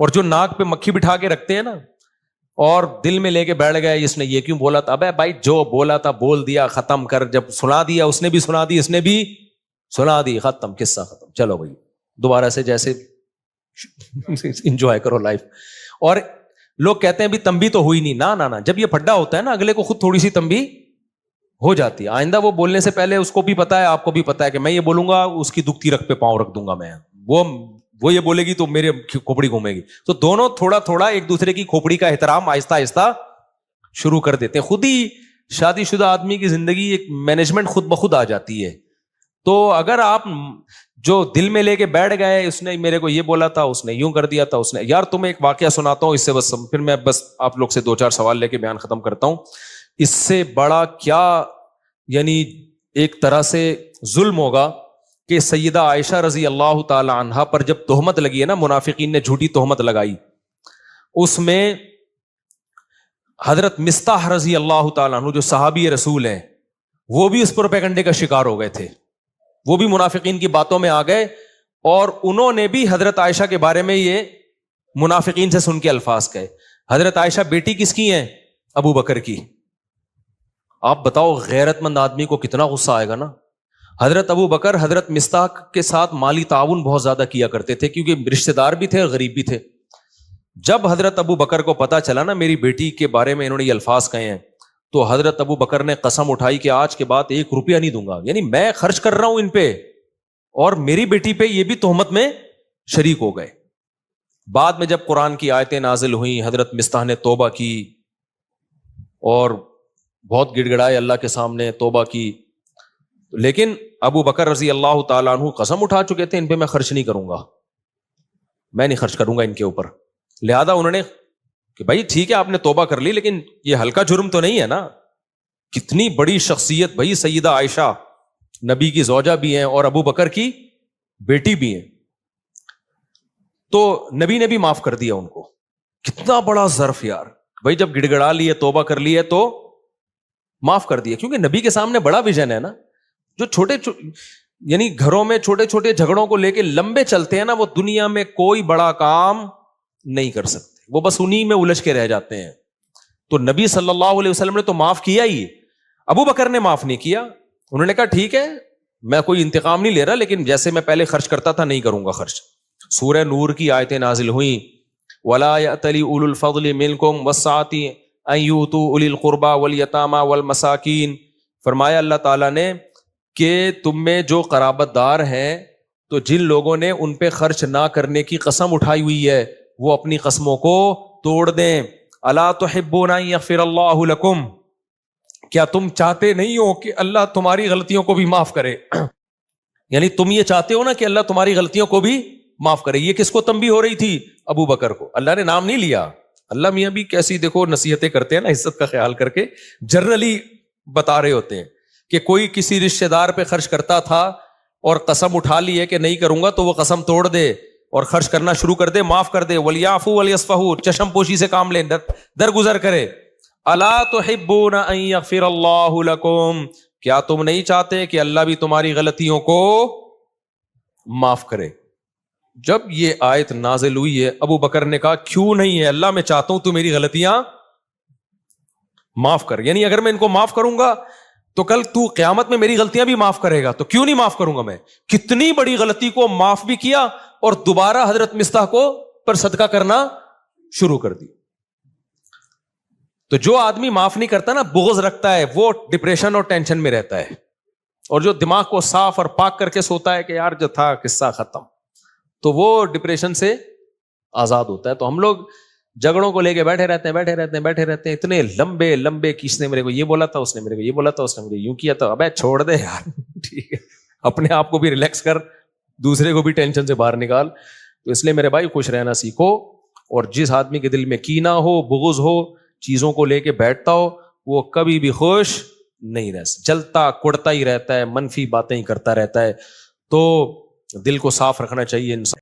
اور جو ناک پہ مکھی بٹھا کے رکھتے ہیں نا اور دل میں لے کے بیٹھ گئے اس نے یہ کیوں بولا تھا، ابے بھائی جو بولا تھا بول دیا ختم کر، جب سنا دیا اس نے بھی سنا دی، اس نے بھی سنا دی، ختم، قصہ ختم، چلو بھائی دوبارہ سے جیسے انجوائے کرو لائف۔ اور لوگ کہتے ہیں بھی تنبیہ تو ہوئی نہیں، نہ جب یہ پھڈا ہوتا ہے نا اگلے کو خود تھوڑی سی تنبیہ ہو جاتی ہے، آئندہ وہ بولنے سے پہلے اس کو بھی پتا ہے آپ کو بھی پتا ہے کہ میں یہ بولوں گا اس کی دکھتی رکھ پہ پاؤں رکھ دوں گا میں، وہ یہ بولے گی تو میرے کھوپڑی گھومے گی، تو دونوں تھوڑا تھوڑا ایک دوسرے کی کھوپڑی کا احترام آہستہ آہستہ شروع کر دیتے ہیں۔ خود ہی شادی شدہ آدمی کی زندگی ایک مینجمنٹ خود بخود آ جاتی ہے۔ تو اگر آپ جو دل میں لے کے بیٹھ گئے اس نے میرے کو یہ بولا تھا، اس نے یوں کر دیا تھا، اس نے، یار تمہیں ایک واقعہ سناتا ہوں اس سے بس پھر میں بس آپ لوگ سے 2-4 سوال لے کے بیان ختم کرتا ہوں۔ اس سے بڑا کیا یعنی ایک طرح سے ظلم ہوگا کہ سیدہ عائشہ رضی اللہ تعالی عنہا پر جب تہمت لگی ہے نا، منافقین نے جھوٹی تہمت لگائی، اس میں حضرت مصطح رضی اللہ تعالیٰ عنہ جو صحابی رسول ہیں وہ بھی اس پروپیگنڈے کا شکار ہو گئے تھے، وہ بھی منافقین کی باتوں میں آ گئے اور انہوں نے بھی حضرت عائشہ کے بارے میں یہ منافقین سے سن کے الفاظ کہے۔ حضرت عائشہ بیٹی کس کی ہیں؟ ابو بکر کی۔ آپ بتاؤ غیرت مند آدمی کو کتنا غصہ آئے گا نا۔ حضرت ابو بکر حضرت مصطح کے ساتھ مالی تعاون بہت زیادہ کیا کرتے تھے کیونکہ رشتہ دار بھی تھے اور غریب بھی تھے۔ جب حضرت ابو بکر کو پتا چلا نا میری بیٹی کے بارے میں انہوں نے یہ الفاظ کہے ہیں، تو حضرت ابو بکر نے قسم اٹھائی کہ آج کے بعد 1 روپیہ نہیں دوں گا، یعنی میں خرچ کر رہا ہوں ان پہ اور میری بیٹی پہ یہ بھی تہمت میں شریک ہو گئے۔ بعد میں جب قرآن کی آیتیں نازل ہوئیں حضرت مصطح نے توبہ کی اور بہت گڑ گڑائے اللہ کے سامنے، توبہ کی، لیکن ابو بکر رضی اللہ تعالیٰ عنہ قسم اٹھا چکے تھے ان پہ میں خرچ نہیں کروں گا، میں نہیں خرچ کروں گا ان کے اوپر۔ لہذا انہوں نے کہ بھائی ٹھیک ہے آپ نے توبہ کر لی لیکن یہ ہلکا جرم تو نہیں ہے نا، کتنی بڑی شخصیت بھائی سیدہ عائشہ نبی کی زوجہ بھی ہیں اور ابو بکر کی بیٹی بھی ہیں، تو نبی نے بھی معاف کر دیا ان کو۔ کتنا بڑا ظرف یار، بھائی جب گڑ گڑا لی ہے توبہ کر لی ہے تو معاف کر دیا، کیونکہ نبی کے سامنے بڑا ویژن ہے نا۔ جو چھوٹے یعنی گھروں میں چھوٹے چھوٹے جھگڑوں کو لے کے لمبے چلتے ہیں نا، وہ دنیا میں کوئی بڑا کام نہیں کر سکتے، وہ بس انہی میں الجھ کے رہ جاتے ہیں۔ تو نبی صلی اللہ علیہ وسلم نے تو معاف کیا ہی، ابو بکر نے معاف نہیں کیا۔ انہوں نے کہا ٹھیک ہے میں کوئی انتقام نہیں لے رہا لیکن جیسے میں پہلے خرچ کرتا تھا نہیں کروں گا خرچ۔ سورہ نور کی آیتیں نازل ہوئیں، وَلَا يَأْتَلِ أُولُو الْفَضْلِ مِنْكُمْ وَالسَّعَةِ أَنْ يُؤْتُوا أُولِي الْقُرْبَى وَالْيَتَامَى وَالْمَسَاكِينَ۔ فرمایا اللہ تعالیٰ نے کہ تم میں جو قرابت دار ہیں تو جن لوگوں نے ان پہ خرچ نہ کرنے کی قسم اٹھائی ہوئی ہے وہ اپنی قسموں کو توڑ دیں۔ الا تحبون ان یغفر اللہ لکم، کیا تم چاہتے نہیں ہو کہ اللہ تمہاری غلطیوں کو بھی معاف کرے؟ یعنی تم یہ چاہتے ہو نا کہ اللہ تمہاری غلطیوں کو بھی معاف کرے۔ یہ کس کو تنبیہ ہو رہی تھی؟ ابو بکر کو۔ اللہ نے نام نہیں لیا، اللہ میاں بھی کیسی دیکھو نصیحتیں کرتے ہیں نا عزت کا خیال کر کے، جنرلی بتا رہے ہوتے ہیں کہ کوئی کسی رشتہ دار پہ خرچ کرتا تھا اور قسم اٹھا لی ہے کہ نہیں کروں گا تو وہ قسم توڑ دے اور خرچ کرنا شروع کر دے، معاف کر دے۔ وَلْيَعْفُوا وَلْيَصْفَحُوا، چشم پوشی سے کام لیں، درگزر کرے۔ اَلَا تُحِبُّونَ أَن يَغْفِرَ اللَّهُ لَكُمْ، کیا تم نہیں چاہتے کہ اللہ بھی تمہاری غلطیوں کو معاف کرے؟ جب یہ آیت نازل ہوئی ہے ابو بکر نے کہا کیوں نہیں ہے اللہ، میں چاہتا ہوں تو میری غلطیاں معاف کر، یعنی اگر میں ان کو معاف کروں گا تو کل تو قیامت میں میری غلطیاں بھی معاف کرے گا، تو کیوں نہیں معاف کروں گا میں؟ کتنی بڑی غلطی کو معاف بھی کیا اور دوبارہ حضرت مصطح کو پر صدقہ کرنا شروع کر دی۔ تو جو آدمی معاف نہیں کرتا نا، بغض رکھتا ہے، وہ ڈپریشن اور ٹینشن میں رہتا ہے، اور جو دماغ کو صاف اور پاک کر کے سوتا ہے کہ یار جو تھا قصہ ختم، تو وہ ڈپریشن سے آزاد ہوتا ہے۔ تو ہم لوگ جھگڑوں کو لے کے بیٹھے رہتے ہیں اتنے لمبے لمبے، کس نے میرے کو یہ بولا تھا، اس نے میرے کو یہ بولا تھا، اس نے مجھے یوں کیا تھا، ابے چھوڑ دے یار ٹھیک ہے، اپنے آپ کو بھی ریلیکس کر، دوسرے کو بھی ٹینشن سے باہر نکال۔ تو اس لیے میرے بھائی خوش رہنا سیکھو، اور جس آدمی کے دل میں کینہ ہو، بغض ہو، چیزوں کو لے کے بیٹھتا ہو، وہ کبھی بھی خوش نہیں رہ سکتا، جلتا کڑتا ہی رہتا ہے، منفی باتیں ہی کرتا رہتا ہے۔ تو دل کو صاف رکھنا چاہیے انسان۔